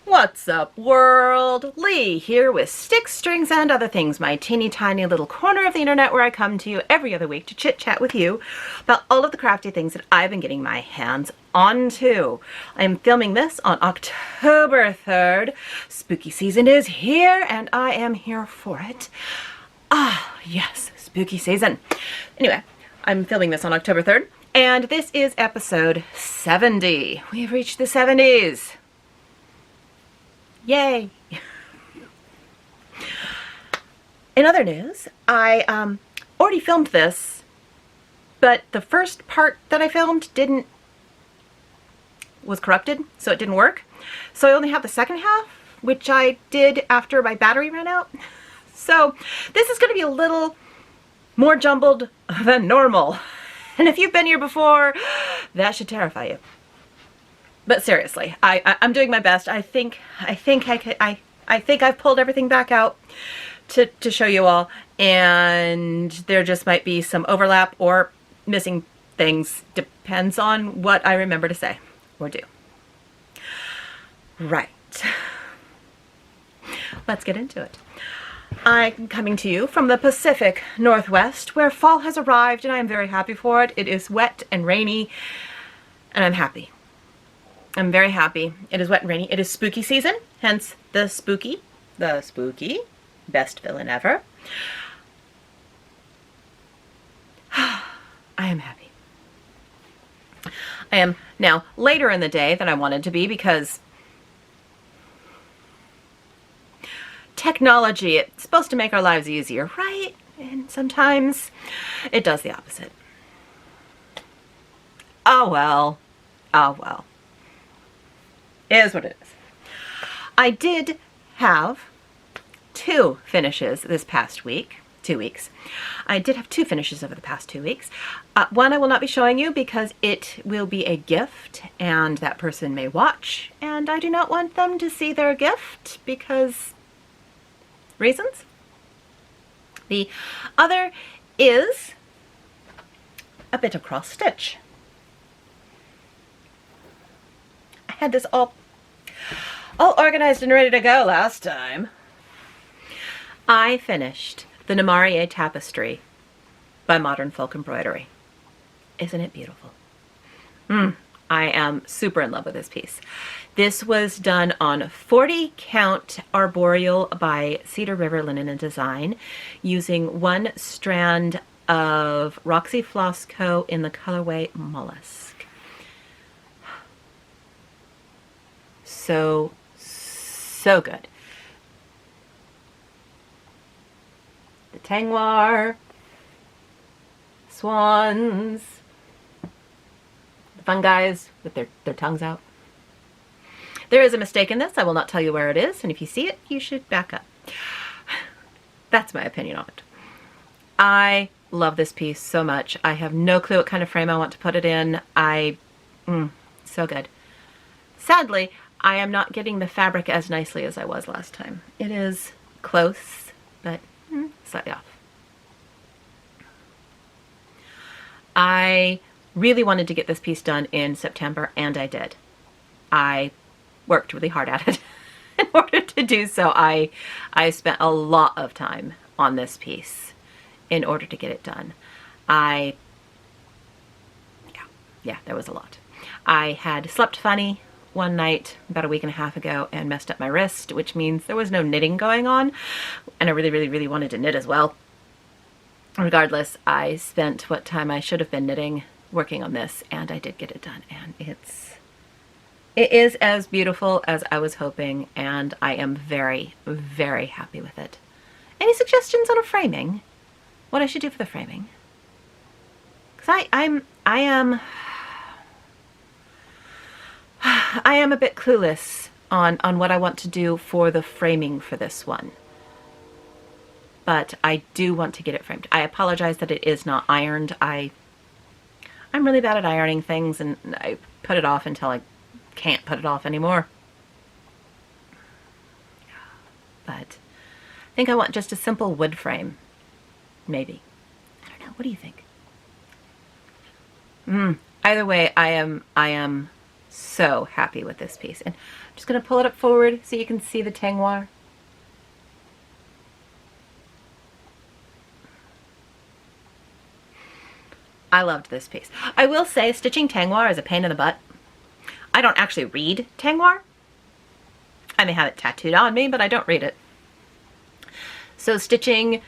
What's up, world? Lee here with Sticks, Strings, and Other Things, my teeny tiny little corner of the internet where I come to you every other week to chit-chat with you about all of the crafty things that I've been getting my hands onto. I'm filming this on October 3rd. Spooky season is here, and I am here for it. Ah, yes, spooky season. Anyway, I'm filming this on October 3rd, and this is episode 70. We've reached the 70s. Yay! In other news, I already filmed this, but the first part that I filmed was corrupted, so it didn't work. So I only have the second half, which I did after my battery ran out. So this is going to be a little more jumbled than normal. And if you've been here before, that should terrify you. But seriously, I'm doing my best. I think I've pulled everything back out to show you all, and there just might be some overlap or missing things. Depends on what I remember to say or do. Right. Let's get into it. I'm coming to you from the Pacific Northwest, where fall has arrived, and I am very happy for it. It is wet and rainy, and I'm happy. I'm very happy. It is wet and rainy. It is spooky season, hence the spooky, best villain ever. I am happy. I am now later in the day than I wanted to be because technology, it's supposed to make our lives easier, right? And sometimes it does the opposite. Oh well. Oh well. It is what it is. I did have two finishes this past week. 2 weeks. I did have two finishes over the past 2 weeks. One I will not be showing you because it will be a gift and that person may watch, and I do not want them to see their gift because reasons. The other is a bit of cross stitch. I had this all organized and ready to go last time. I finished the Namarie Tapestry by Modern Folk Embroidery. Isn't it beautiful? I am super in love with this piece. This was done on 40 count arboreal by Cedar River Linen and Design using one strand of Roxy Floss Co. in the colorway Mollusk. So good. The Tengwar, swans, the fun guys with their tongues out. There is a mistake in this. I will not tell you where it is, and if you see it, you should back up. That's my opinion on it. I love this piece so much. I have no clue what kind of frame I want to put it in. So good. Sadly, I am not getting the fabric as nicely as I was last time. It is close, but slightly off. I really wanted to get this piece done in September, and I did. I worked really hard at it. In order to do so, I spent a lot of time on this piece in order to get it done. Yeah, there was a lot. I had slept funny one night about a week and a half ago and messed up my wrist, which means there was no knitting going on, and I really wanted to knit as well. Regardless, I spent what time I should have been knitting working on this, and I did get it done, and it is as beautiful as I was hoping, and I am very happy with it. Any suggestions on a framing? What I should do for the framing? Because I am a bit clueless on what I want to do for the framing for this one. But I do want to get it framed. I apologize that it is not ironed. I'm really bad at ironing things, and I put it off until I can't put it off anymore. But I think I want just a simple wood frame. Maybe. I don't know. What do you think? Either way, I am So happy with this piece. And I'm just going to pull it up forward so you can see the Tengwar. I loved this piece. I will say stitching Tengwar is a pain in the butt. I don't actually read Tengwar. I may have it tattooed on me, but I don't read it. So stitching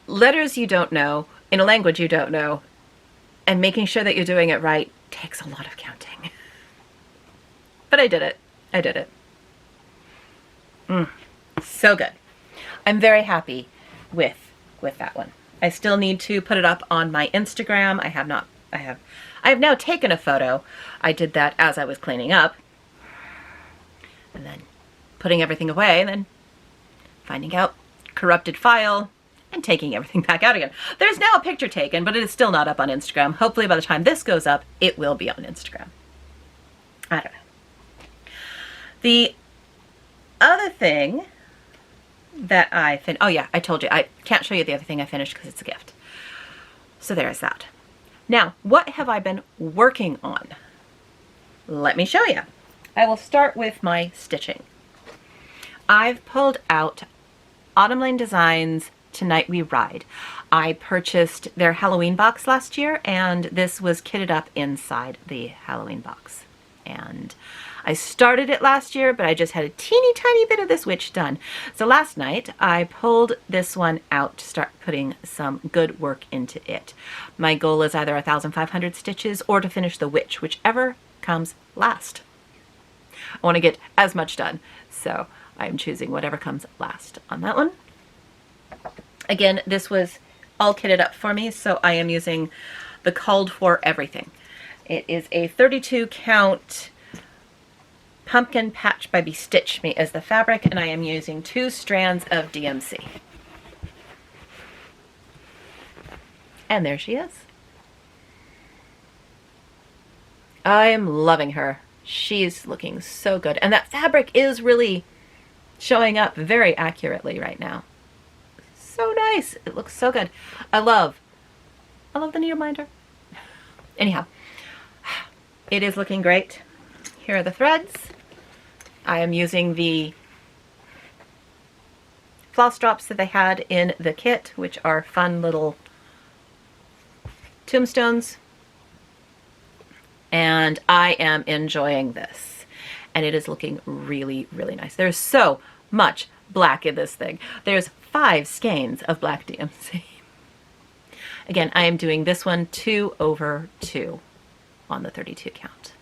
letters you don't know in a language you don't know and making sure that you're doing it right takes a lot of counting. But I did it. I did it. So good. I'm very happy with that one. I still need to put it up on my Instagram. I have now taken a photo. I did that as I was cleaning up. And then putting everything away and then finding out corrupted file and taking everything back out again. There's now a picture taken, but it is still not up on Instagram. Hopefully by the time this goes up, it will be on Instagram. I don't know. The other thing that I oh yeah, I told you, I can't show you the other thing I finished because it's a gift. So there is that. Now, what have I been working on? Let me show you. I will start with my stitching. I've pulled out Autumn Lane Designs Tonight We Ride. I purchased their Halloween box last year, and this was kitted up inside the Halloween box. And I started it last year, but I just had a teeny tiny bit of this witch done. So last night I pulled this one out to start putting some good work into it. My goal is either 1,500 stitches or to finish the witch, whichever comes last. I want to get as much done, so I'm choosing whatever comes last on that one. Again, this was all kitted up for me, so I am using the Called For Everything. It is a 32 count Pumpkin Patch by Bestitch Me as the fabric, and I am using 2 strands of DMC. And there she is. I am loving her. She's looking so good. And that fabric is really showing up very accurately right now. So nice. It looks so good. I love the needle minder. Anyhow, it is looking great. Here are the threads. I am using the floss drops that they had in the kit, which are fun little tombstones. And I am enjoying this. And it is looking really, really nice. There's so much black in this thing. There's 5 skeins of black DMC. Again, I am doing this one 2/2 on the 32 count.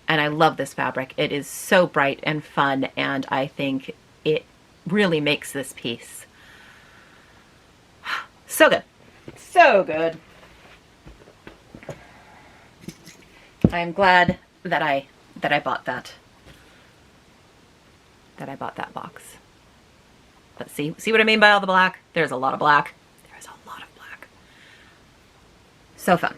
And I love this fabric. It is so bright and fun, and I think it really makes this piece so good. So good. I'm glad that I bought that. That I bought that box. But see what I mean by all the black? There's a lot of black. There's a lot of black. So fun.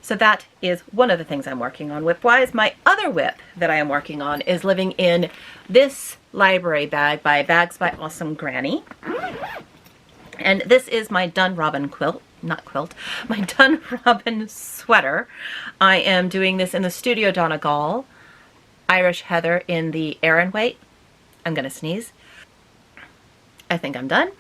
So that is one of the things I'm working on whip-wise. My other whip that I am working on is living in this library bag by Bags by Awesome Granny. And this is my Dun Robin quilt. Not quilt. My Dun Robin sweater. I am doing this in the Studio Donegal. Irish Heather in the Aran weight. I'm going to sneeze. I think I'm done.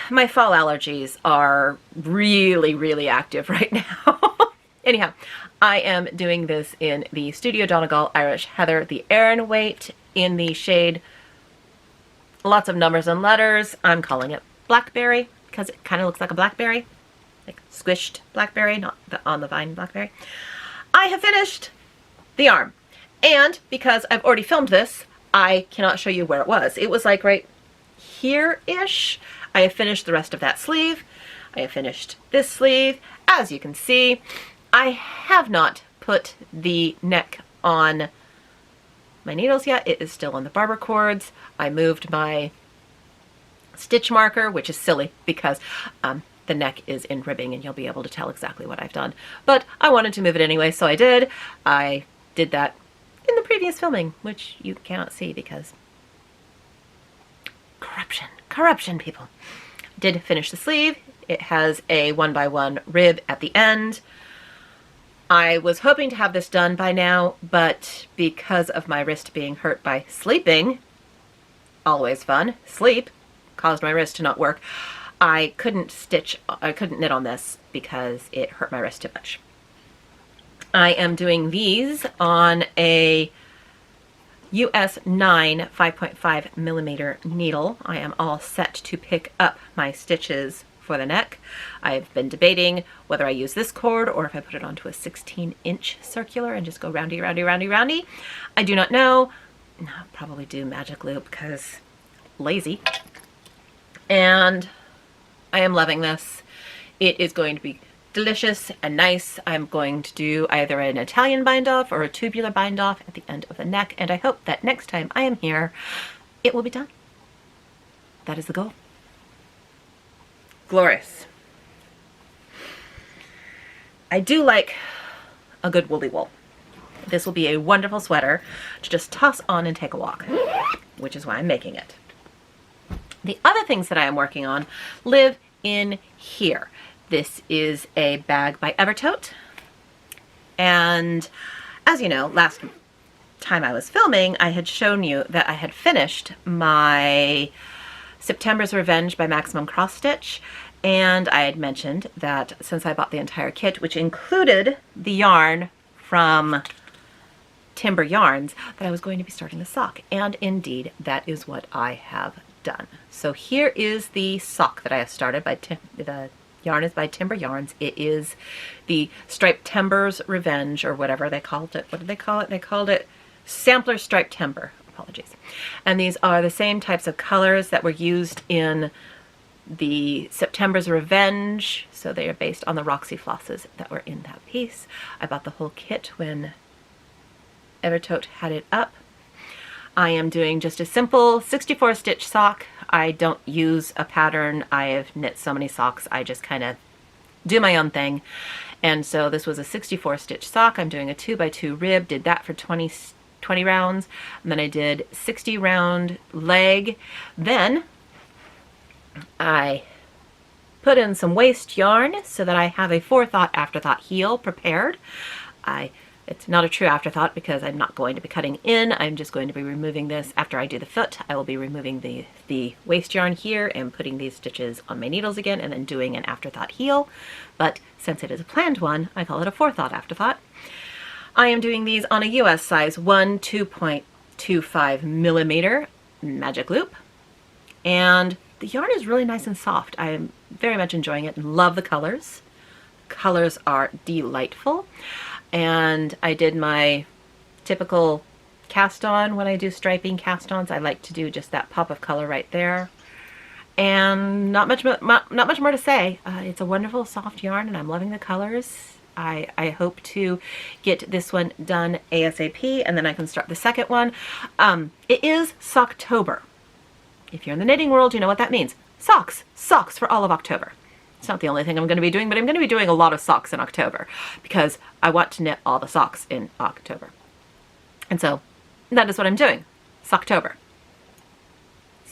My fall allergies are really, really active right now. Anyhow, I am doing this in the Studio Donegal Irish Heather, the Aran weight, in the shade lots of numbers and letters. I'm calling it Blackberry because it kind of looks like a blackberry, like squished blackberry, not the on the vine blackberry. I have finished the arm, and because I've already filmed this, I cannot show you where it was. It was like right here-ish. I have finished the rest of that sleeve. I have finished this sleeve. As you can see, I have not put the neck on my needles yet. It is still on the barber cords. I moved my stitch marker, which is silly because the neck is in ribbing and you'll be able to tell exactly what I've done. But I wanted to move it anyway, so I did. I did that in the previous filming, which you cannot see because corruption, people. Did finish the sleeve. It has a 1x1 rib at the end. I was hoping to have this done by now, but because of my wrist being hurt by sleeping, always fun, sleep caused my wrist to not work, I couldn't knit on this because it hurt my wrist too much. I am doing these on a US 9 5.5 millimeter needle. I am all set to pick up my stitches for the neck. I've been debating whether I use this cord or if I put it onto a 16-inch circular and just go roundy, roundy, roundy, roundy. I do not know. I'll probably do magic loop because lazy. And I am loving this. It is going to be delicious and nice. I'm going to do either an Italian bind off or a tubular bind off at the end of the neck, and I hope that next time I am here, it will be done. That is the goal. Glorious. I do like a good woolly wool. This will be a wonderful sweater to just toss on and take a walk, which is why I'm making it. The other things that I am working on live in here. This is a bag by Evertote, and as you know, last time I was filming, I had shown you that I had finished my September's Revenge by Maximum Cross Stitch, and I had mentioned that since I bought the entire kit, which included the yarn from Timber Yarns, that I was going to be starting the sock, and indeed that is what I have done. So here is the sock that I have started by the yarn is by Timber Yarns. It is the Striped Timber's Revenge, or whatever they called it. What did they call it? They called it Sampler Striped Timber. Apologies. And these are the same types of colors that were used in the September's Revenge. So they are based on the Roxy flosses that were in that piece. I bought the whole kit when Evertote had it up. I am doing just a simple 64 stitch sock. I don't use a pattern. I have knit so many socks, I just kind of do my own thing. And so this was a 64 stitch sock. I'm doing a 2x2 rib, did that for 20 rounds. And then I did 60 round leg. Then I put in some waste yarn so that I have a forethought afterthought heel prepared. It's not a true afterthought because I'm not going to be cutting in. I'm just going to be removing this after I do the foot. I will be removing the waste yarn here and putting these stitches on my needles again and then doing an afterthought heel. But since it is a planned one, I call it a forethought afterthought. I am doing these on a US size 1 2.25 millimeter magic loop. And the yarn is really nice and soft. I am very much enjoying it and love the colors. Colors are delightful. And I did my typical cast on when I do striping cast ons. I like to do just that pop of color right there. And not much more to say. It's a wonderful soft yarn and I'm loving the colors. I hope to get this one done ASAP and then I can start the second one. It is Socktober. If you're in the knitting world, you know what that means. Socks. Socks for all of October. It's not the only thing I'm going to be doing, but I'm going to be doing a lot of socks in October because I want to knit all the socks in October. And so that is what I'm doing. Socktober.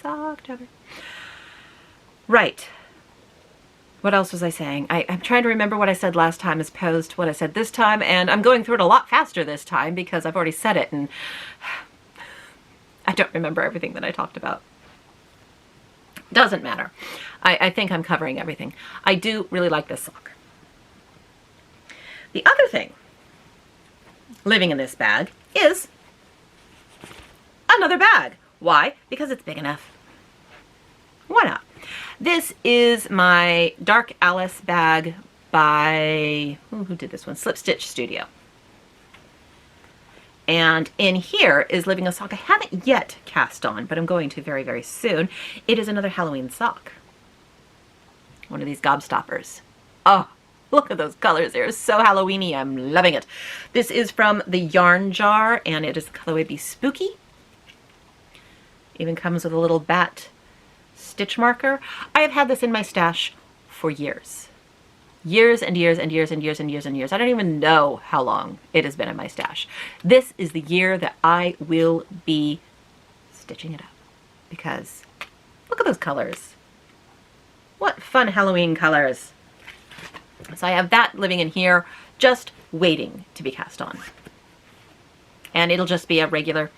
Socktober. Right. What else was I saying? I'm trying to remember what I said last time as opposed to what I said this time, and I'm going through it a lot faster this time because I've already said it and I don't remember everything that I talked about. Doesn't matter. I think I'm covering everything. I do really like this sock. The other thing living in this bag is another bag. Why? Because it's big enough. Why not? This is my Dark Alice bag by, who did this one? Slip Stitch Studio. And in here is living a sock I haven't yet cast on, but I'm going to very, very soon. It is another Halloween sock. One of these gobstoppers. Oh, look at those colors. They're so Halloweeny. I'm loving it. This is from the Yarn Jar, and it is the colorway Be Spooky. Even comes with a little bat stitch marker. I have had this in my stash for years. Years and years and years and years and years and years. I don't even know how long it has been in my stash. This is the year that I will be stitching it up because look at those colors. What fun Halloween colors. So I have that living in here just waiting to be cast on. And it'll just be a regular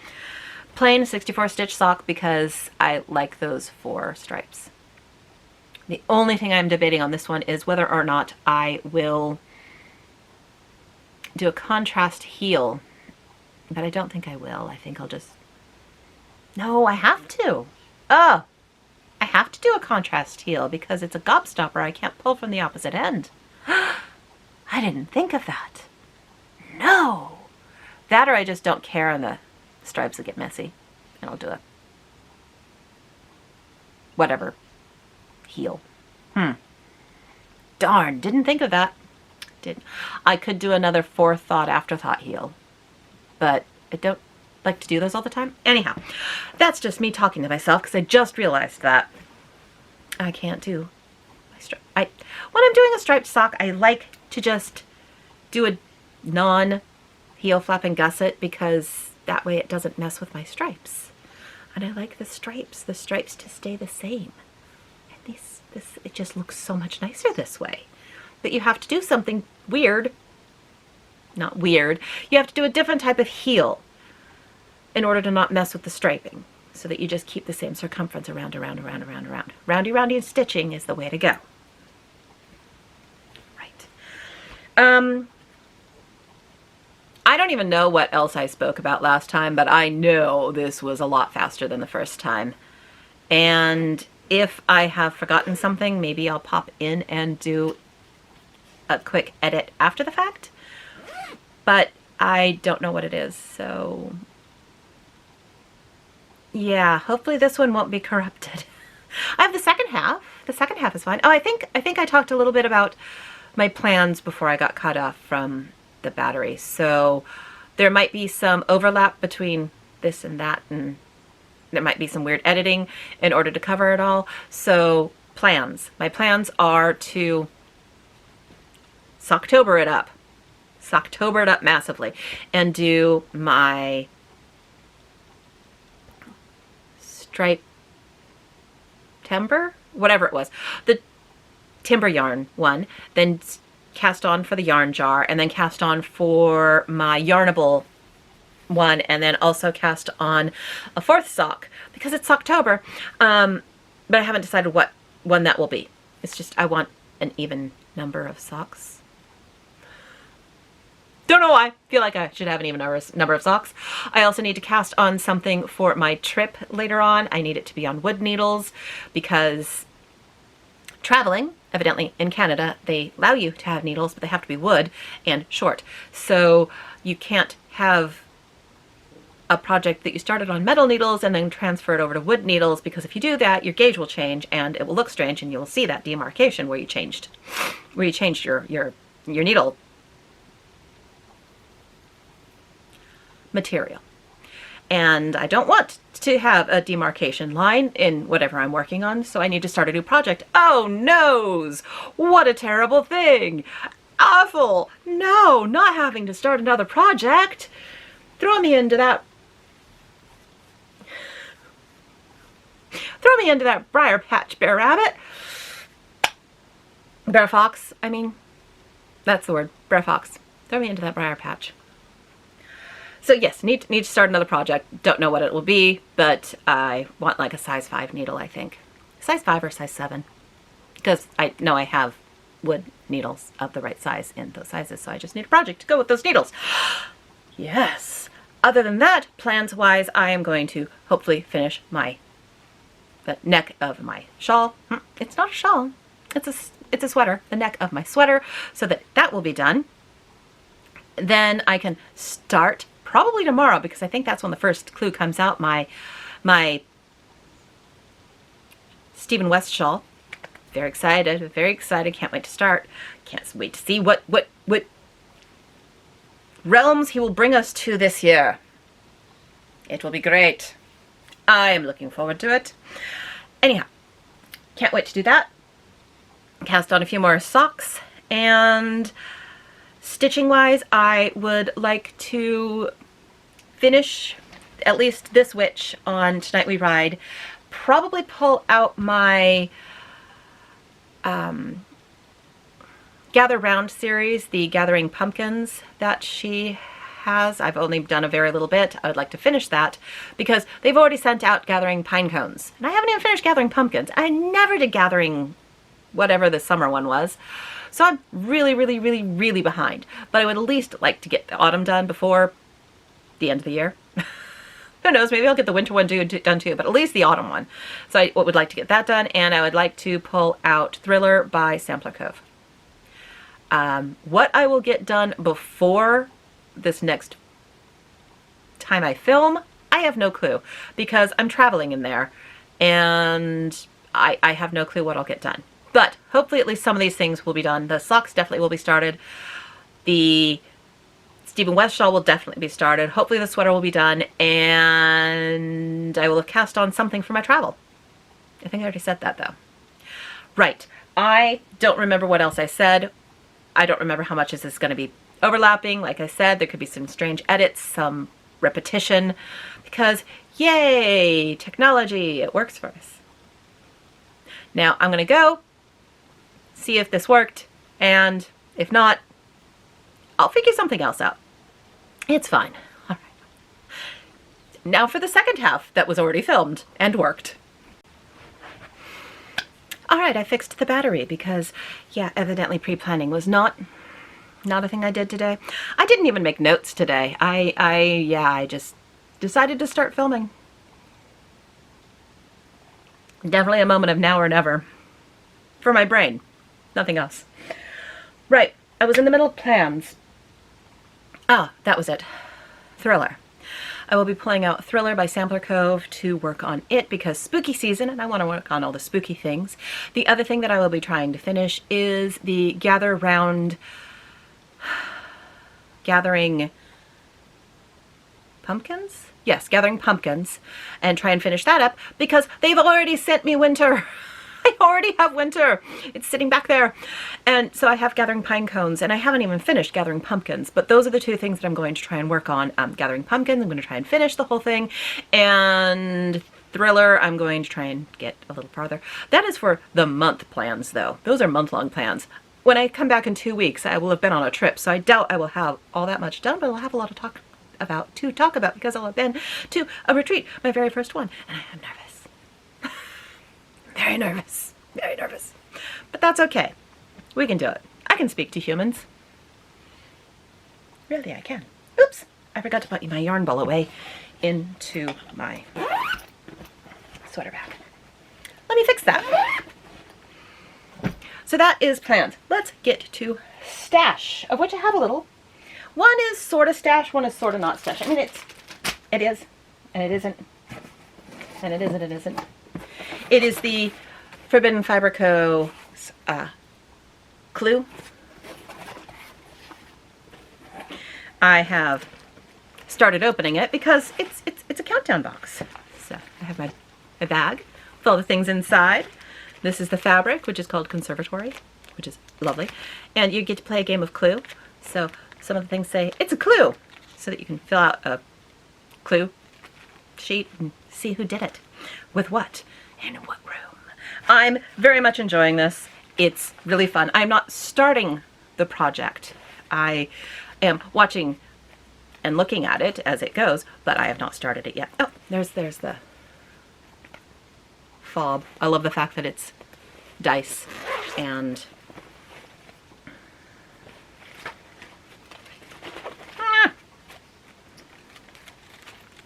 plain 64 stitch sock because I like those 4 stripes. The only thing I'm debating on this one is whether or not I will do a contrast heel, but I don't think I will. I think I'll just, no, I have to. Oh, I have to do a contrast heel because it's a gobstopper. I can't pull from the opposite end. I didn't think of that. No. That or I just don't care and the stripes will get messy and I'll do a whatever heel. Darn, didn't think of that. I could do another forethought afterthought heel, but I don't like to do those all the time. Anyhow, that's just me talking to myself because I just realized that I can't do my stripe. When I'm doing a striped sock, I like to just do a non-heel flap and gusset because that way it doesn't mess with my stripes. And I like the stripes to stay the same. And it just looks so much nicer this way. But you have to do something weird. Not weird. You have to do a different type of heel in order to not mess with the striping, so that you just keep the same circumference around. Roundy, roundy, and stitching is the way to go. Right. I don't even know what else I spoke about last time, but I know this was a lot faster than the first time. And if I have forgotten something, maybe I'll pop in and do a quick edit after the fact. But I don't know what it is, so yeah, hopefully this one won't be corrupted. I have the second half. The second half is fine. Oh, I think I talked a little bit about my plans before I got cut off from the battery. So there might be some overlap between this and that, and there might be some weird editing in order to cover it all. So plans. My plans are to Socktober it up. Socktober it up massively and do my stripe timber, whatever it was, the timber yarn one, then cast on for the yarn jar, and then cast on for my Yarnable one, and then also cast on a 4th sock because it's Socktober, but I haven't decided what one that will be. It's just I want an even number of socks. Don't know why. Feel like I should have an even number of socks. I also need to cast on something for my trip later on. I need it to be on wood needles because traveling, evidently in Canada, they allow you to have needles, but they have to be wood and short. So you can't have a project that you started on metal needles and then transfer it over to wood needles, because if you do that, your gauge will change and it will look strange, and you will see that demarcation where you changed your needle material. And I don't want to have a demarcation line in whatever I'm working on, so I need to start a new project. Oh noes! What a terrible thing! Awful! No, not having to start another project. Throw me into that briar patch, Bear Rabbit. Bear Fox, I mean. That's the word. Bear Fox. Throw me into that briar patch. So yes, need to start another project. Don't know what it will be, but I want like a size 5 needle, I think. Size 5 or size 7. Because I know I have wood needles of the right size in those sizes, so I just need a project to go with those needles. Yes. Other than that, plans-wise, I am going to hopefully finish the neck of my shawl. It's not a shawl. It's a sweater. The neck of my sweater, so that will be done. Then I can start probably tomorrow, because I think that's when the first clue comes out. My Stephen West shawl. Very excited. Very excited. Can't wait to start. Can't wait to see what realms he will bring us to this year. It will be great. I am looking forward to it. Anyhow, can't wait to do that. Cast on a few more socks, and stitching wise, I would like to finish at least this witch on Tonight We Ride. Probably pull out my Gather Round series, the Gathering Pumpkins that she has. I've only done a very little bit. I would like to finish that because they've already sent out Gathering Pine Cones. And I haven't even finished Gathering Pumpkins. I never did Gathering whatever the summer one was. So I'm really, really, really, really behind. But I would at least like to get the autumn done before the end of the year. Who knows, maybe I'll get the winter one done too, but at least the autumn one. So I would like to get that done, and I would like to pull out Thriller by Sampler Cove. What I will get done before this next time I film, I have no clue, because I'm traveling in there, and I have no clue what I'll get done. But hopefully at least some of these things will be done. The socks definitely will be started. The Stephen West shawl will definitely be started. Hopefully the sweater will be done, and I will have cast on something for my travel. I think I already said that though. Right, I don't remember what else I said. I don't remember how much is this going to be overlapping. Like I said, there could be some strange edits, some repetition, because yay, technology, it works for us. Now I'm going to go see if this worked, and if not, I'll figure something else out. It's fine. All right. Now for the second half that was already filmed and worked. All right, I fixed the battery because, yeah, evidently pre-planning was not a thing I did today. I didn't even make notes today. I just decided to start filming. Definitely a moment of now or never. For my brain. Nothing else. Right, I was in the middle of plans. Ah, that was it. Thriller. I will be pulling out Thriller by Sampler Cove to work on it because spooky season and I want to work on all the spooky things. The other thing that I will be trying to finish is the Gathering Pumpkins? Yes, Gathering Pumpkins, and try and finish that up because they've already sent me winter. I already have winter. It's sitting back there. And so I have Gathering Pine Cones, and I haven't even finished Gathering Pumpkins, but those are the two things that I'm going to try and work on. Gathering Pumpkins, I'm going to try and finish the whole thing, and Thriller, I'm going to try and get a little farther. That is for the month plans, though. Those are month-long plans. When I come back in 2 weeks, I will have been on a trip, so I doubt I will have all that much done, but I'll have a lot to talk about because I'll have been to a retreat, my very first one, and I am nervous. Very nervous. Very nervous. But that's okay. We can do it. I can speak to humans. Really, I can. Oops! I forgot to put my yarn ball away into my sweater bag. Let me fix that. So that is planned. Let's get to stash, of which I have a little. One is sort of stash, one is sort of not stash. I mean, it is, and it isn't, and it is, and it isn't. It is the Forbidden Fiber Co. Clue. I have started opening it because it's a countdown box. So I have my bag with all the things inside. This is the fabric, which is called Conservatory, which is lovely. And you get to play a game of Clue. So some of the things say, it's a clue, so that you can fill out a clue sheet and see who did it, with what, and in what room. I'm very much enjoying this. It's really fun. I'm not starting the project. I am watching and looking at it as it goes, but I have not started it yet. Oh, there's the fob. I love the fact that it's dice and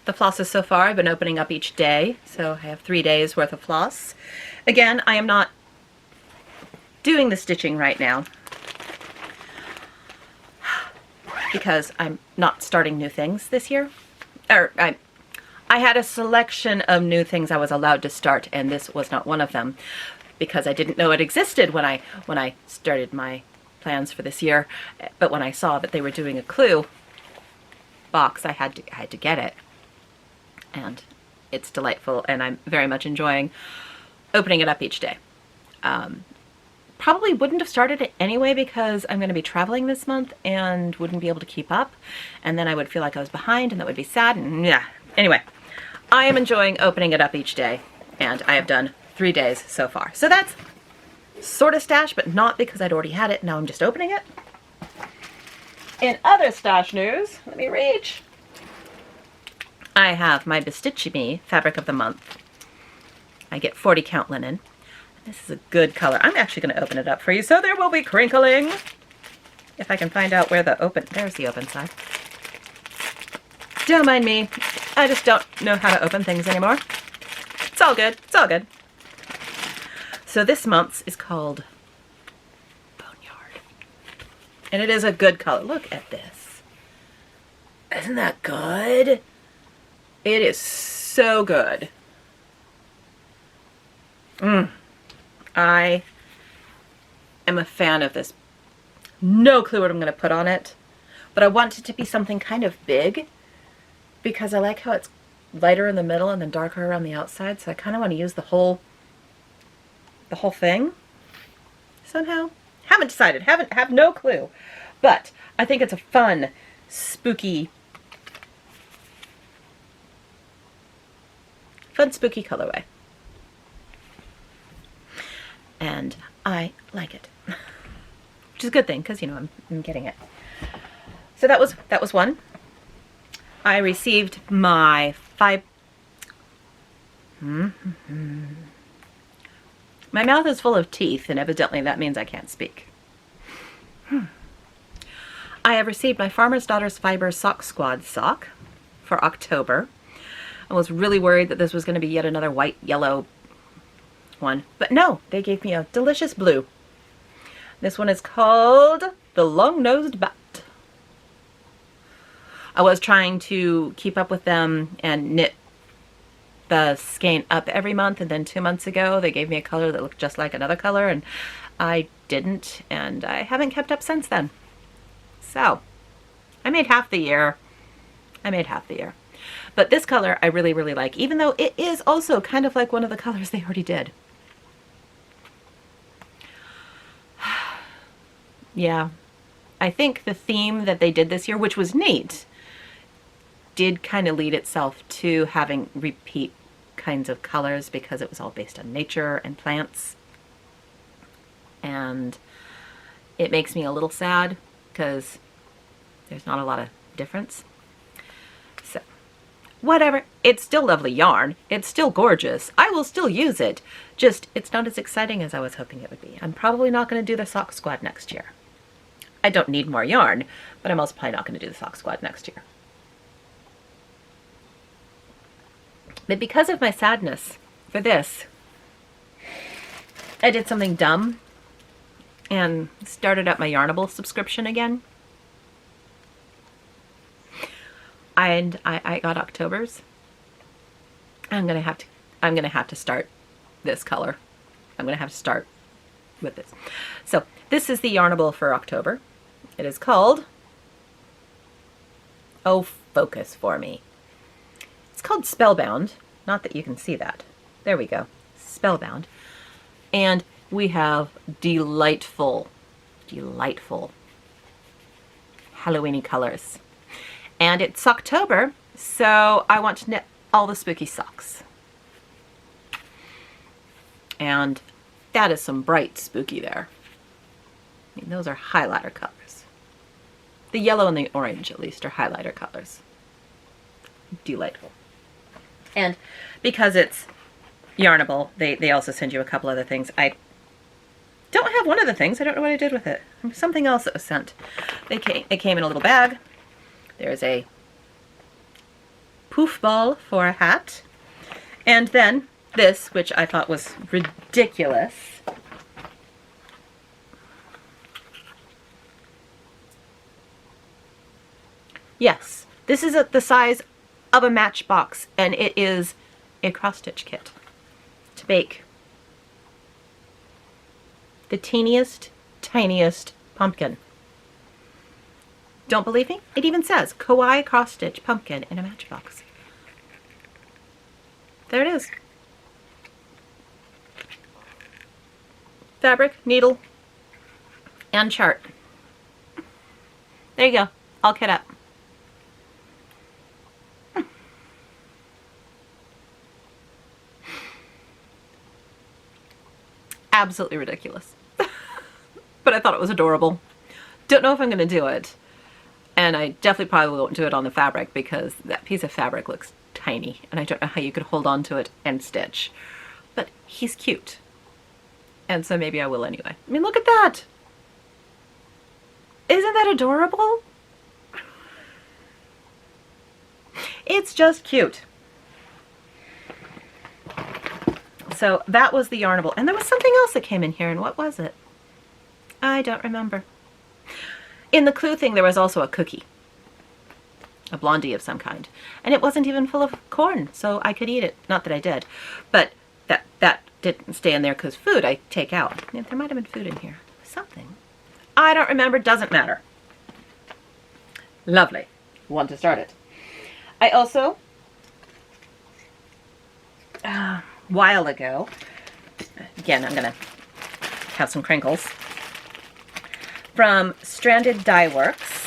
the flosses so far. I've been opening up each day, so I have 3 days worth of floss. Again, I am not doing the stitching right now because I'm not starting new things this year. I had a selection of new things I was allowed to start, and this was not one of them because I didn't know it existed when I started my plans for this year. But when I saw that they were doing a Clue box, I had to get it. And it's delightful, and I'm very much enjoying opening it up each day. Probably wouldn't have started it anyway because I'm going to be traveling this month and wouldn't be able to keep up, and then I would feel like I was behind, and that would be sad, and yeah. Anyway, I am enjoying opening it up each day, and I have done 3 days so far. So that's sort of stash, but not because I'd already had it. Now I'm just opening it. In other stash news, let me reach. I have my Bestitch Me Fabric of the Month. I get 40 count linen. This is a good color. I'm actually going to open it up for you, so there will be crinkling. If I can find out where the open... There's the open side. Don't mind me. I just don't know how to open things anymore. It's all good. It's all good. So this month's is called Boneyard. And it is a good color. Look at this. Isn't that good? It is so good. I am a fan of this. No clue what I'm going to put on it, but I want it to be something kind of big because I like how it's lighter in the middle and then darker around the outside, so I kind of want to use the whole thing somehow. Haven't decided. Have no clue, but I think it's a fun, spooky colorway. And I like it. Which is a good thing, because, you know, I'm getting it. So that was one. I received my My mouth is full of teeth, and evidently that means I can't speak. I have received my Farmer's Daughters Fiber Sock Squad sock for October. I was really worried that this was going to be yet another white, yellow one, but no, they gave me a delicious blue. This one is called the Long-Nosed Bat. I was trying to keep up with them and knit the skein up every month, and then 2 months ago they gave me a color that looked just like another color, and I didn't, and I haven't kept up since then. So I made half the year. But this color I really, really like, even though it is also kind of like one of the colors they already did. Yeah, I think the theme that they did this year, which was neat, did kind of lead itself to having repeat kinds of colors because it was all based on nature and plants. And it makes me a little sad because there's not a lot of difference. So, whatever. It's still lovely yarn. It's still gorgeous. I will still use it. Just, it's not as exciting as I was hoping it would be. I'm probably not going to do the Sock Squad next year. I don't need more yarn, but I'm also probably not going to do the Sock Squad next year. But because of my sadness for this, I did something dumb and started up my Yarnable subscription again. And I got October's. I'm gonna have to start this color. I'm gonna have to start with this. So this is the Yarnable for October. It is called, oh, focus for me. It's called Spellbound. Not that you can see that. There we go. Spellbound. And we have delightful, delightful Halloween-y colors. And it's October, so I want to knit all the spooky socks. And that is some bright spooky there. I mean, those are highlighter colors. The yellow and the orange, at least, are highlighter colors. Delightful. And because it's Yarnable, they also send you a couple other things. I don't have one of the things. I don't know what I did with it. Something else that was sent. They came in a little bag. There's a poof ball for a hat. And then this, which I thought was ridiculous. Yes, this is the size of a matchbox, and it is a cross-stitch kit to bake the teeniest, tiniest pumpkin. Don't believe me? It even says Kawaii cross-stitch pumpkin in a matchbox. There it is. Fabric, needle, and chart. There you go, all kit up. absolutely ridiculous. But I thought it was adorable. Don't know if I'm going to do it. And I definitely probably won't do it on the fabric because that piece of fabric looks tiny and I don't know how you could hold on to it and stitch. But he's cute. And so maybe I will anyway. I mean, look at that. Isn't that adorable? It's just cute. So that was the Yarnable. And there was something else that came in here, and what was it? I don't remember. In the clue thing, there was also a cookie. A blondie of some kind. And it wasn't even full of corn, so I could eat it. Not that I did. But that didn't stay in there because food I take out. Yeah, there might have been food in here. Something. I don't remember. Doesn't matter. Lovely. Want to start it. I also, a while ago, again, I'm going to have some crinkles, from Stranded Dye Works.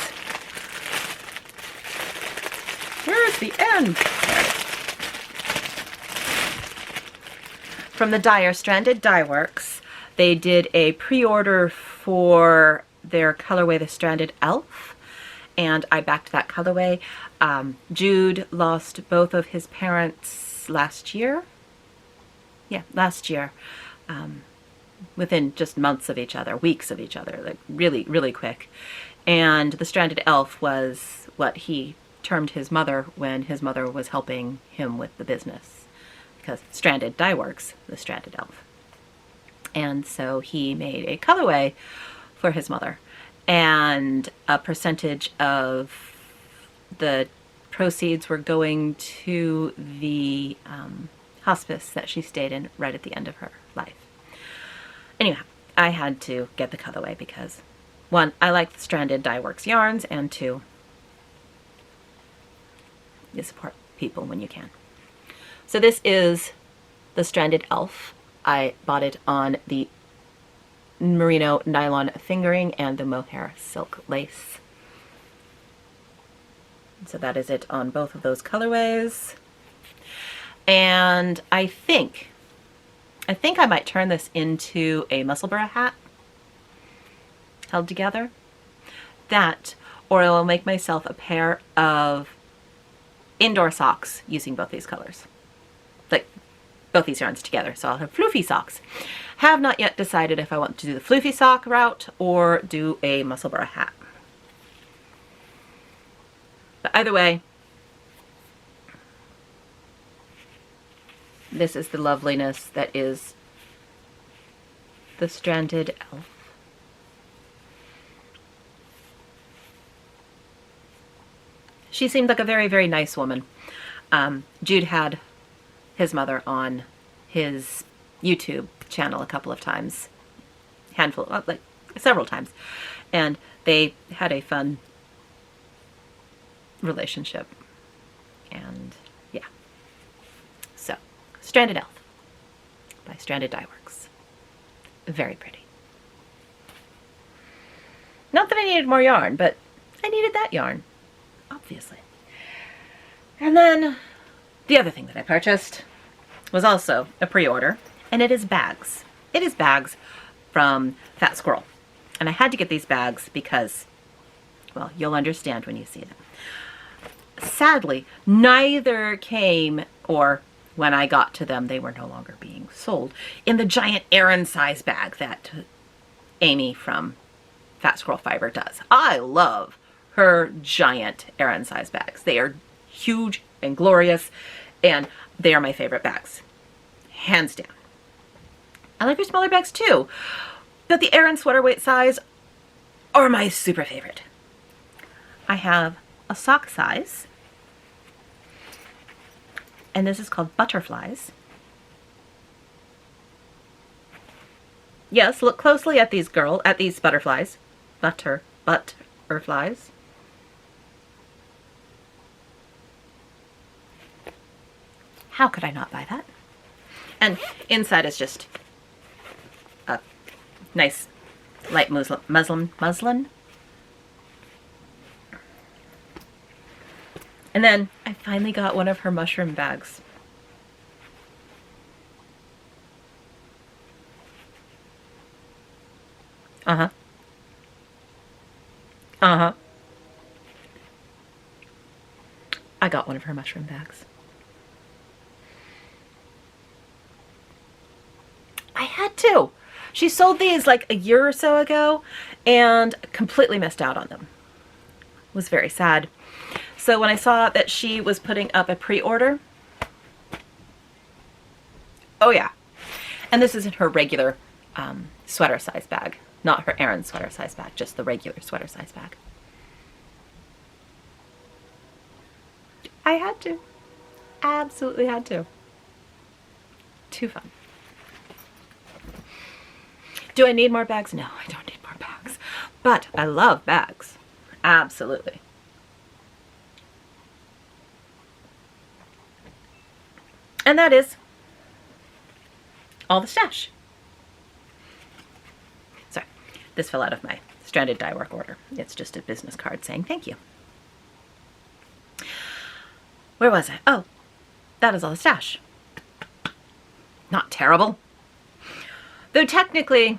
Where's the end? There it is. From the dyer Stranded Dye Works, they did a pre-order for their colorway, the Stranded Elf, and I backed that colorway. Jude lost both of his parents last year. Yeah, last year. Within just months of each other, weeks of each other, like really, really quick. And the Stranded Elf was what he termed his mother when his mother was helping him with the business. Because Stranded Dye Works, the Stranded Elf. And so he made a colorway for his mother. And a percentage of the proceeds were going to the hospice that she stayed in right at the end of her life. Anyhow, I had to get the colorway because, one, I like the Stranded Dye Works yarns, and two, you support people when you can. So this is the Stranded Elf. I bought it on the merino nylon fingering and the mohair silk lace. So that is it on both of those colorways. And I think I might turn this into a Musselburgh hat held together. That, or I will make myself a pair of indoor socks using both these colors. Like both these yarns together. So I'll have floofy socks. Have not yet decided if I want to do the floofy sock route or do a Musselburgh hat. But either way, this is the loveliness that is the Stranded Elf. She seemed like a very, very nice woman. Jude had his mother on his YouTube channel a couple of times. Like several times. And they had a fun relationship. And yeah. So, Stranded Elf by Stranded Dye Works. Very pretty. Not that I needed more yarn, but I needed that yarn, obviously. And then the other thing that I purchased was also a pre-order, and it is bags. It is bags from Fat Squirrel. And I had to get these bags because, well, you'll understand when you see them. Sadly, neither came, or when I got to them, they were no longer being sold, in the giant Aran size bag that Amy from Fat Squirrel Fiber does. I love her giant Aran size bags. They are huge and glorious, and they are my favorite bags. Hands down. I like her smaller bags too, but the Aran sweater weight size are my super favorite. I have a sock size, and this is called Butterflies. Yes, look closely at these butterflies. Butterflies. How could I not buy that? And inside is just a nice light muslin. And then I finally got one of her mushroom bags. Uh-huh. Uh-huh. I got one of her mushroom bags. I had to. She sold these like a year or so ago and completely missed out on them. It was very sad. So when I saw that she was putting up a pre-order, oh yeah. And this isn't her regular sweater size bag, not her Aran sweater size bag, just the regular sweater size bag. I had to. Absolutely had to. Too fun. Do I need more bags? No, I don't need more bags. But I love bags. Absolutely. And that is all the stash. Sorry, this fell out of my stranded die work order. It's just a business card saying thank you. Where was I? Oh, that is all the stash. Not terrible. Though technically,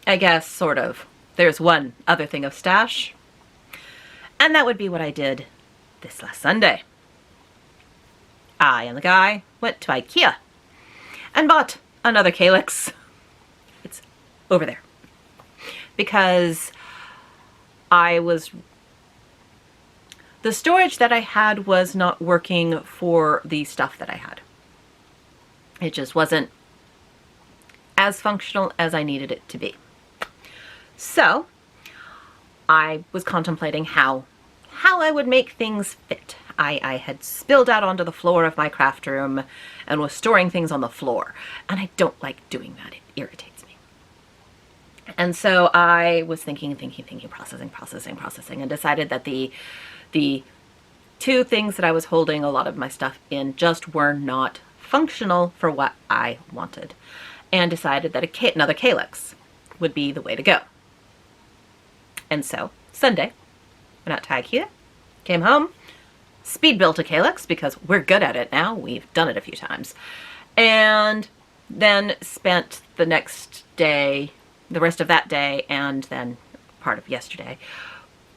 I guess, sort of, there's one other thing of stash. And that would be what I did this last Sunday. I and the guy went to IKEA and bought another Kallax. It's over there. Because the storage that I had was not working for the stuff that I had. It just wasn't as functional as I needed it to be. So I was contemplating how I would make things fit. I had spilled out onto the floor of my craft room and was storing things on the floor. And I don't like doing that. It irritates me. And so I was thinking, processing, and decided that the two things that I was holding a lot of my stuff in just were not functional for what I wanted. And decided that another Kallax would be the way to go. And so, Sunday, went out to IKEA, came home, speed built a Kallax because we're good at it now. We've done it a few times. And then spent the next day, the rest of that day, and then part of yesterday,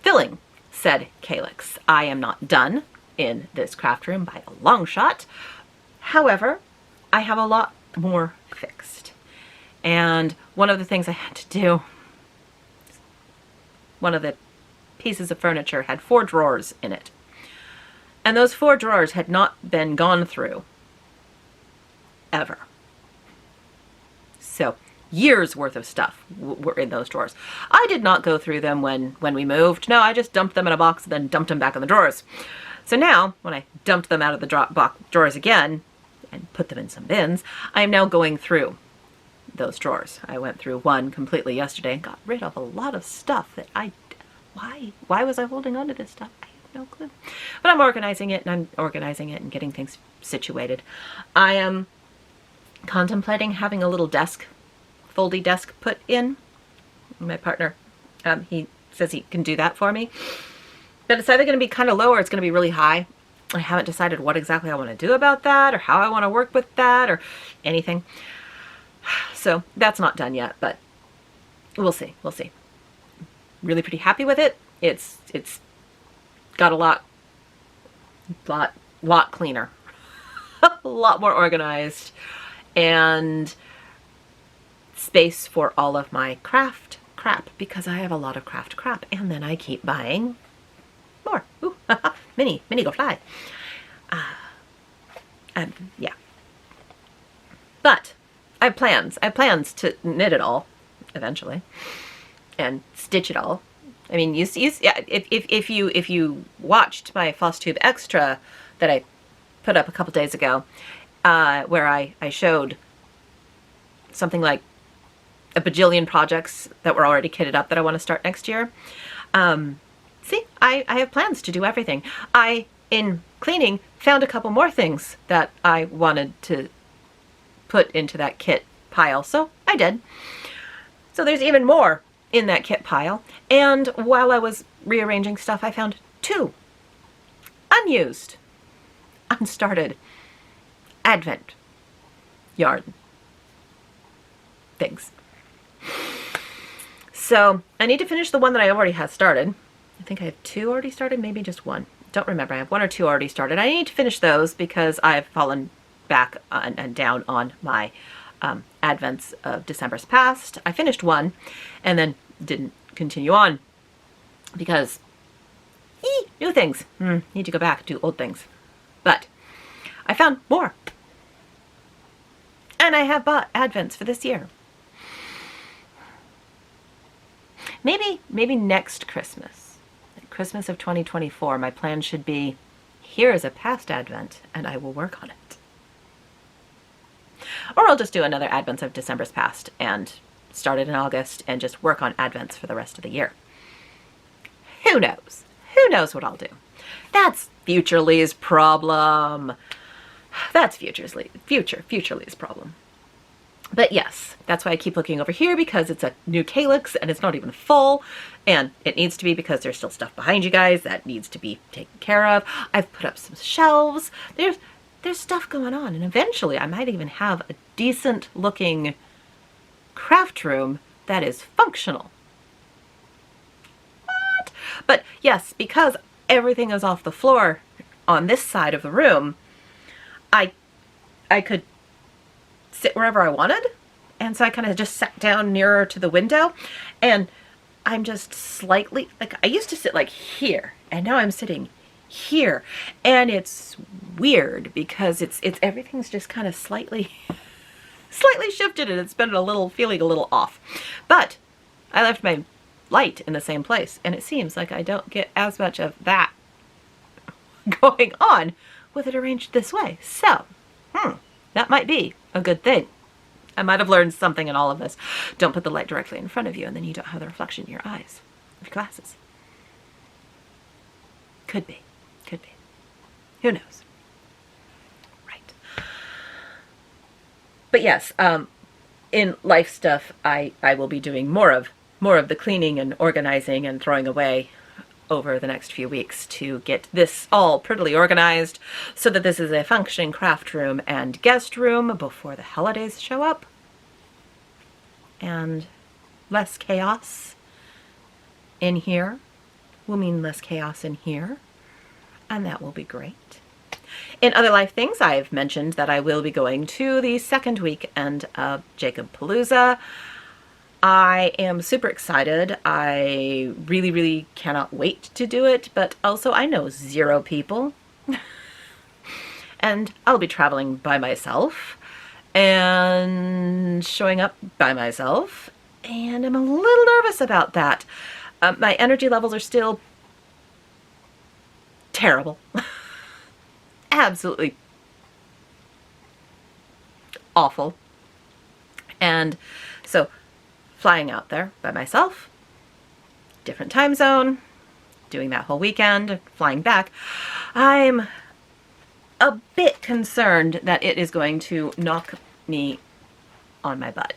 filling said Kallax. I am not done in this craft room by a long shot. However, I have a lot more fixed. And one of the things I had to do, one of the pieces of furniture had 4 drawers in it. And those 4 drawers had not been gone through ever. So years worth of stuff were in those drawers. I did not go through them when we moved. No, I just dumped them in a box and then dumped them back in the drawers. So now, when I dumped them out of the drawers again and put them in some bins, I am now going through those drawers. I went through one completely yesterday and got rid of a lot of stuff that why was I holding on to this stuff? I have no clue. But I'm organizing it and getting things situated. I am contemplating having a little desk, foldy desk put in. My partner, he says he can do that for me. But it's either going to be kind of low or it's going to be really high. I haven't decided what exactly I want to do about that or how I want to work with that or anything. So that's not done yet, but we'll see. We'll see. Really pretty happy with it. It's got a lot cleaner, a lot more organized, and space for all of my craft crap because I have a lot of craft crap, and then I keep buying more. Ooh, mini go fly. Yeah. But I have plans. I have plans to knit it all eventually and stitch it all. I mean, you see, if you watched my Floss Tube Extra that I put up a couple days ago, where I showed something like a bajillion projects that were already kitted up that I want to start next year. See, I have plans to do everything. In cleaning, found a couple more things that I wanted to put into that kit pile, so I did. So there's even more in that kit pile. And while I was rearranging stuff, I found 2 unused, unstarted Advent yarn things. So I need to finish the one that I already have started. I think I have 2 already started, maybe just 1. Don't remember. I have 1 or 2 already started. I need to finish those because I've fallen back and down on my Advents of December's past. I finished 1 and then didn't continue on because new things. Need to go back and do old things. But I found more. And I have bought Advents for this year. Maybe next Christmas, Christmas of 2024, my plan should be, here is a past Advent, and I will work on it. Or I'll just do another Advents of December's past and start it in August and just work on Advents for the rest of the year. Who knows? Who knows what I'll do? That's future Lee's problem. That's future Lee's problem. But yes, that's why I keep looking over here, because it's a new calyx and it's not even full, and it needs to be because there's still stuff behind you guys that needs to be taken care of. I've put up some shelves. There's stuff going on, and eventually I might even have a decent looking craft room that is functional. What? But yes, because everything is off the floor on this side of the room, I could sit wherever I wanted, and so I kind of just sat down nearer to the window, and I'm just slightly, like, I used to sit like here, and now I'm sitting here, and it's weird because it's everything's just kind of slightly shifted, and it's been feeling a little off. But I left my light in the same place, and it seems like I don't get as much of that going on with it arranged this way. So that might be a good thing. I might have learned something in all of this. Don't put the light directly in front of you, and then you don't have the reflection in your eyes of your glasses. Could be. Could be. Who knows? Right. But yes, in life stuff, I will be doing more of the cleaning and organizing and throwing away over the next few weeks to get this all prettily organized so that this is a functioning craft room and guest room before the holidays show up. And less chaos in here will mean less chaos in here, and that will be great. In other life things, I've mentioned that I will be going to the second weekend of Jacob Palooza. I am super excited. I really, really cannot wait to do it, but also I know 0 people. And I'll be traveling by myself and showing up by myself, and I'm a little nervous about that. My energy levels are still terrible. Absolutely awful. And so flying out there by myself, different time zone, doing that whole weekend, flying back, I'm a bit concerned that it is going to knock me on my butt.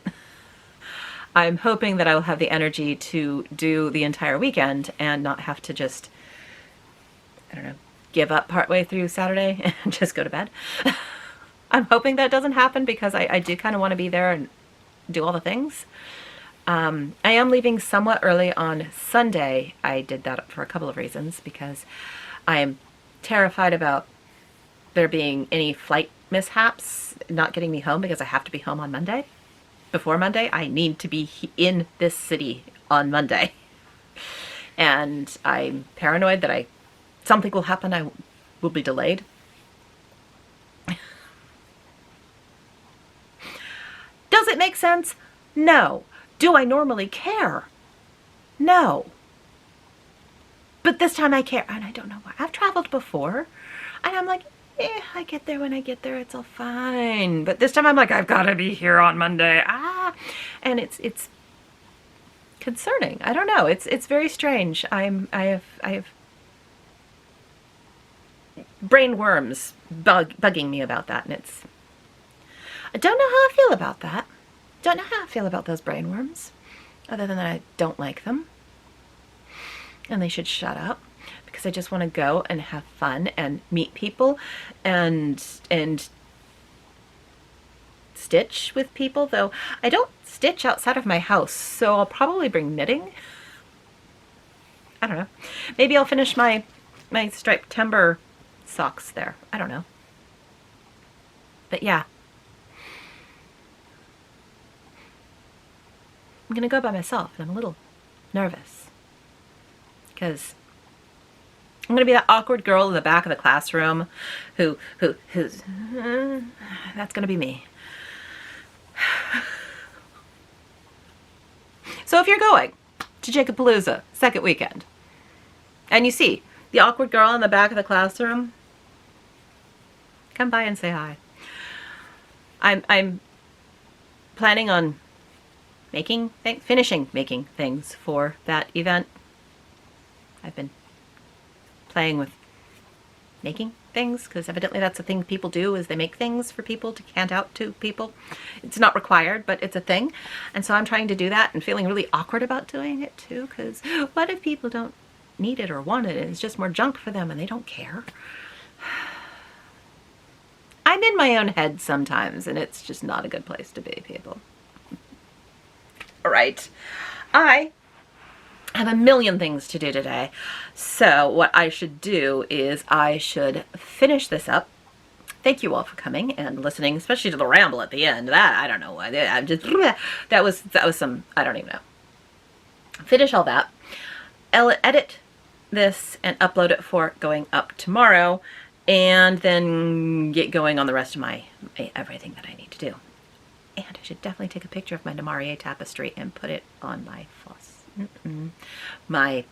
I'm hoping that I will have the energy to do the entire weekend and not have to just, I don't know, give up partway through Saturday and just go to bed. I'm hoping that doesn't happen because I do kind of want to be there and do all the things. I am leaving somewhat early on Sunday. I did that for a couple of reasons, because I am terrified about there being any flight mishaps not getting me home, because I have to be home on Monday. Before Monday, I need to be in this city on Monday. And I'm paranoid that something will happen, I will be delayed. Does it make sense? No. Do I normally care? No. But this time I care, and I don't know why. I've traveled before, and I'm like, I get there when I get there, it's all fine. But this time I'm like, I've got to be here on Monday. And it's concerning. I don't know. It's very strange. I have brain worms bugging me about that, and I don't know how I feel about that. Don't know how I feel about those brain worms, other than that I don't like them, and they should shut up, because I just want to go and have fun and meet people and stitch with people, though I don't stitch outside of my house, so I'll probably bring knitting. I don't know. Maybe I'll finish my striped timber socks there. I don't know. But yeah. I'm gonna go by myself, and I'm a little nervous. Because I'm gonna be that awkward girl in the back of the classroom who's that's gonna be me. So if you're going to Jacobpalooza second weekend, and you see the awkward girl in the back of the classroom, come by and say hi. I'm planning on finishing making things for that event. I've been playing with making things, because evidently that's a thing people do, is they make things for people to hand out to people. It's not required, but it's a thing. And so I'm trying to do that and feeling really awkward about doing it too, because what if people don't need it or want it and it's just more junk for them and they don't care? I'm in my own head sometimes, and it's just not a good place to be, people. All right. I have a million things to do today. So what I should do is I should finish this up. Thank you all for coming and listening, especially to the ramble at the end. That, I don't know why. I'm just, that was some, I don't even know. Finish all that. I'll edit this and upload it for going up tomorrow, and then get going on the rest of my everything that I need to do. And I should definitely take a picture of my Namarie tapestry and put it on my floss. My,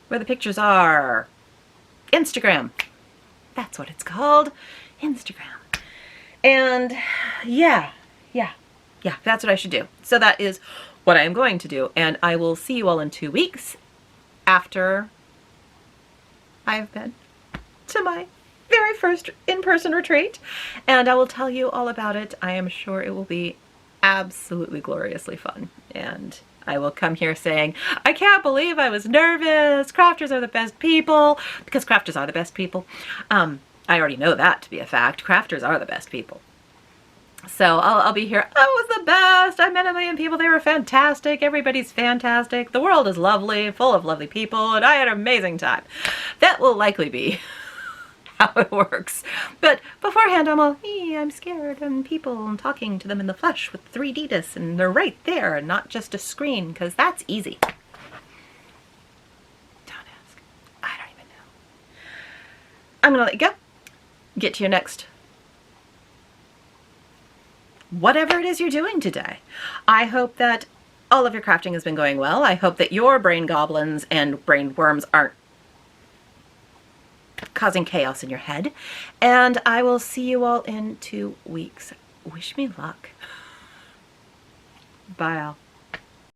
where the pictures are, Instagram. That's what it's called, Instagram. And yeah, that's what I should do. So that is what I am going to do. And I will see you all in 2 weeks after I've been to my very first in-person retreat, and I will tell you all about it. I am sure it will be absolutely gloriously fun, and I will come here saying, I can't believe I was nervous. Crafters are the best people, because crafters are the best people. I already know that to be a fact. Crafters are the best people. So I'll be here. Oh, it was the best. I met a million people. They were fantastic. Everybody's fantastic. The world is lovely, full of lovely people, and I had an amazing time. That will likely be how it works. But beforehand, I'm all, I'm scared, and people, and talking to them in the flesh with 3D-ness, and they're right there, and not just a screen, because that's easy. Don't ask. I don't even know. I'm gonna let you go. Get to your next whatever it is you're doing today. I hope that all of your crafting has been going well. I hope that your brain goblins and brain worms aren't causing chaos in your head. And I will see you all in 2 weeks. Wish me luck. Bye all.